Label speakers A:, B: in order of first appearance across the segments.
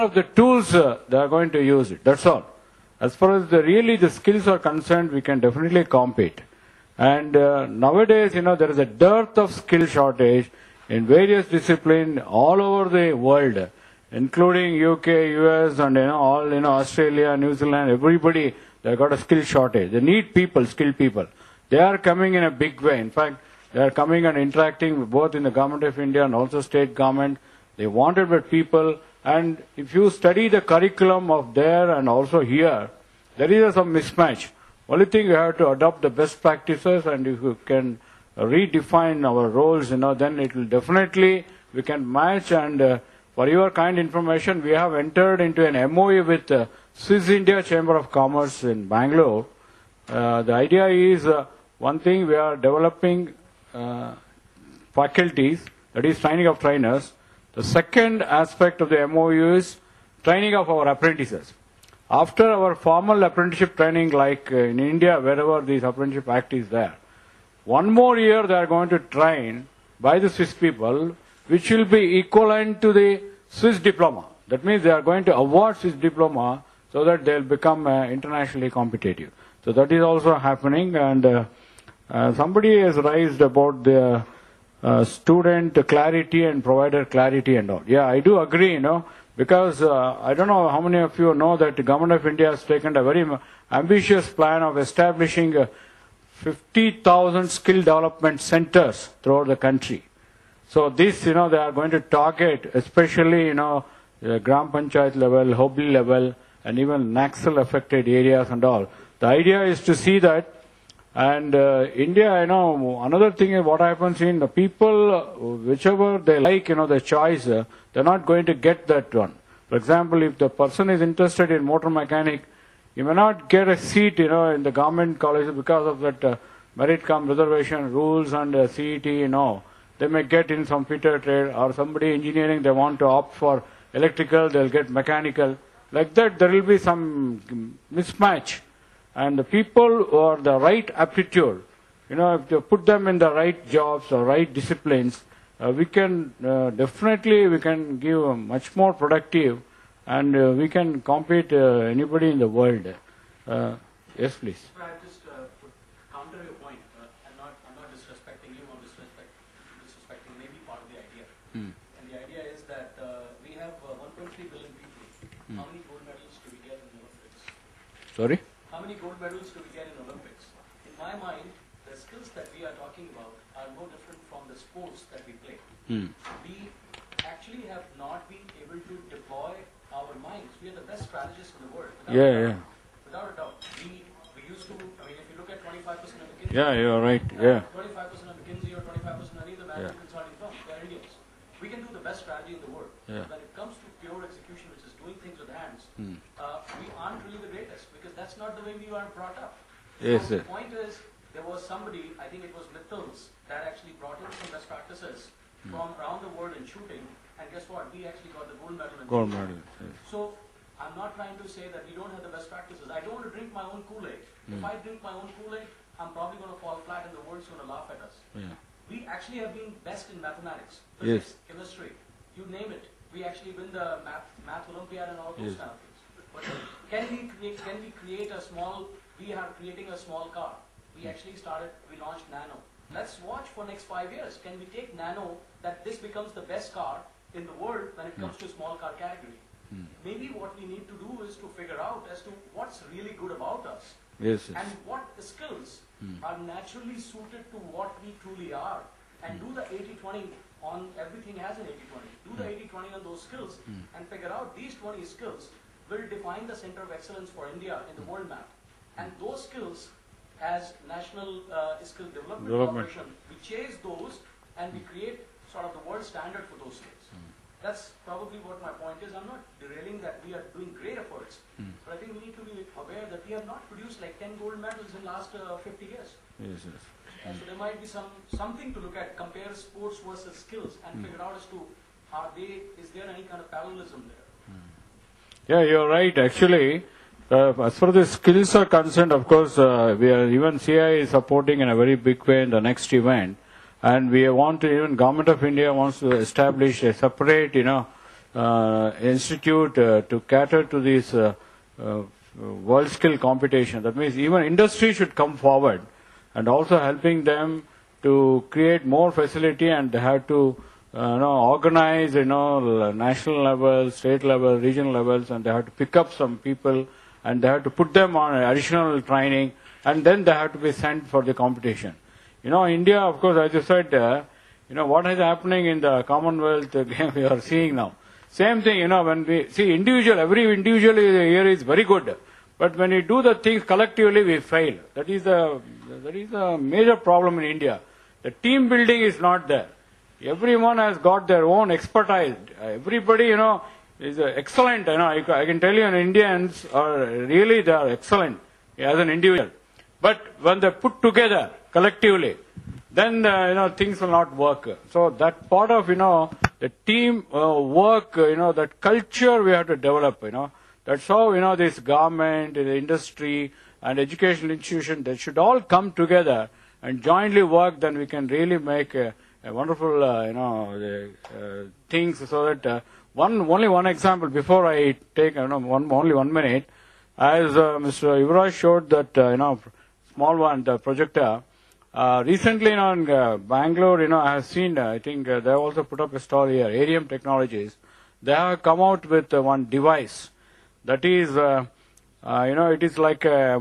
A: of the tools they are going to use it. That's all. As far as the skills are concerned, we can definitely compete. And nowadays, there is a dearth of skill shortage in various disciplines all over the world, including UK, US, and all Australia, New Zealand. Everybody, they got a skill shortage. They need people, skilled people. They are coming in a big way. In fact, they are coming and interacting both in the government of India and also state government. They wanted with people. And if you study the curriculum of there and also here, there is some mismatch. Only thing you have to adopt the best practices, and if you can redefine our roles, then it will definitely, we can match. And for your kind information, we have entered into an MOU with Swiss India Chamber of Commerce in Bangalore. The idea is, one thing, we are developing faculties, that is training of trainers. The second aspect of the MOU is training of our apprentices. After our formal apprenticeship training, like in India, wherever this apprenticeship act is there, one more year they are going to train by the Swiss people, which will be equivalent to the Swiss diploma. That means they are going to award Swiss diploma so that they will become internationally competitive. So that is also happening. And somebody has raised about the student clarity and provider clarity and all. Yeah, I do agree, because I don't know how many of you know that the Government of India has taken a very ambitious plan of establishing 50,000 skill development centers throughout the country. So this, they are going to target, especially, the Gram Panchayat level, Hobli level, and even Naxal affected areas and all. The idea is to see that. And India, another thing is what happens in the people, whichever they like, the choice, they're not going to get that one. For example, if the person is interested in motor mechanic, you may not get a seat, in the government colleges because of that merit cum reservation rules and CET, They may get in some fitter trade, or somebody engineering, they want to opt for electrical, they'll get mechanical. Like that, there will be some mismatch. And the people who are the right aptitude, if you put them in the right jobs or right disciplines, we can definitely give much more productive, and we can compete anybody in the world. Yes, please.
B: I just would counter your point. I'm not disrespecting you or disrespecting maybe part of the idea. And the idea is that we have 1.3 billion people. How many gold medals do we get in the Olympics?
A: Sorry?
B: How many gold medals do we get in Olympics? In my mind, the skills that we are talking about are no different from the sports that we play. We actually have not been able to deploy our minds. We are the best strategists in the world. Without a doubt. We used to, if you look at 25% of McKinsey.
A: Yeah, you're right.
B: 25% of McKinsey or 25% of any of the management consulting firms, they're Indians. We can do the best strategy in the world. When it comes to pure execution, which is doing things with hands, we aren't really the greatest, because that's not the way we are brought up.
A: Yes,
B: so the point is, there was somebody, I think it was Mittals, that actually brought in some best practices from around the world in shooting, and guess what? We actually got the gold medal in shooting. So I'm not trying to say that we don't have the best practices. I don't want to drink my own Kool-Aid. If I drink my own Kool-Aid, I'm probably going to fall flat and the world's going to laugh at us. We actually have been best in mathematics, physics, chemistry, you name it. We actually win the math Olympiad and all those kind of things. But can we create a small, we are creating a small car. We actually we launched Nano. Let's watch for next 5 years. Can we take Nano, that this becomes the best car in the world when it comes to small car category? Maybe what we need to do is to figure out as to what's really good about us. And what skills are naturally suited to what we truly are. And do the 80-20 on everything has an 80-20. Do the 80-20 on those skills and figure out these 20 skills will define the center of excellence for India in the world map. And those skills, as National Skill Development Corporation, we chase those and we create sort of the world standard for those skills. That's probably what my point is. I'm not derailing that we are doing great efforts, but I think we need to be aware that we have not produced like 10 gold medals in the last 50 years. And so there might be something to look at, compare sports versus skills, and figure out as to is there any kind of parallelism there?
A: Yeah, you're right. Actually, as far as the skills are concerned, of course, even CI is supporting in a very big way in the next event. And we want to, even Government of India wants to establish a separate, institute to cater to these world skill competition. That means even industry should come forward and also helping them to create more facility, and they have to organize national level, state level, regional levels, and they have to pick up some people and they have to put them on additional training, and then they have to be sent for the competition. India, of course, as you said, what is happening in the Commonwealth game we are seeing now. Same thing, when we see every individual here is very good, but when we do the things collectively, we fail. That is a major problem in India. The team building is not there. Everyone has got their own expertise. Everybody, is excellent. I can tell you, Indians are really, they are excellent as an individual. But when they put together collectively, then things will not work. So that part of the team work, that culture we have to develop. That's how this government, the industry, and educational institution, they should all come together and jointly work. Then we can really make a wonderful things. So that only one example before I take only 1 minute, as Mr. Yuvraj showed that small one, the projector. Recently in Bangalore, I have seen, I think they have also put up a stall here, Arium Technologies. They have come out with one device that is, it is like a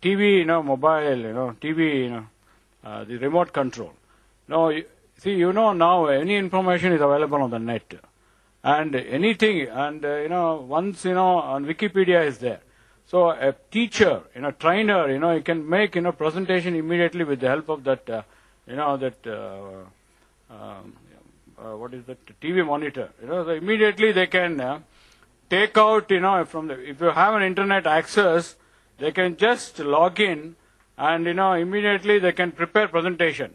A: TV, mobile, TV, the remote control. Now, now any information is available on the net. And anything, and once, on Wikipedia is there. So a teacher, trainer, you can make, presentation immediately with the help of that, what is that, TV monitor. So immediately they can take out, from the, if you have an internet access, they can just log in and, immediately they can prepare presentation.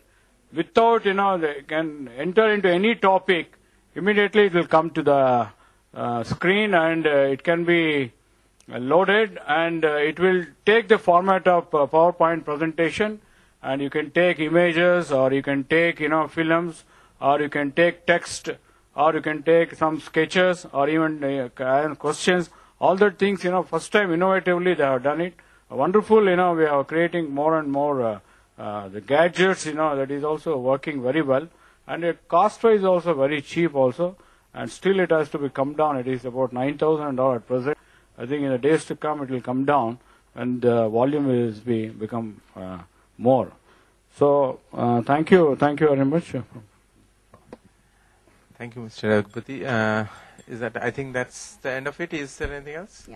A: Without, they can enter into any topic, immediately it will come to the screen and it can be loaded, and it will take the format of PowerPoint presentation, and you can take images, or you can take films, or you can take text, or you can take some sketches, or even questions. All the things, first time innovatively they have done it. Wonderful, we are creating more and more the gadgets, that is also working very well, and the cost wise also very cheap also, and still it has to be come down. It is about $9,000 at present. I think in the days to come it will come down, and volume will become more. So thank you very much.
C: Thank you, Mr. Raghupati. I think that's the end of it. Is there anything else?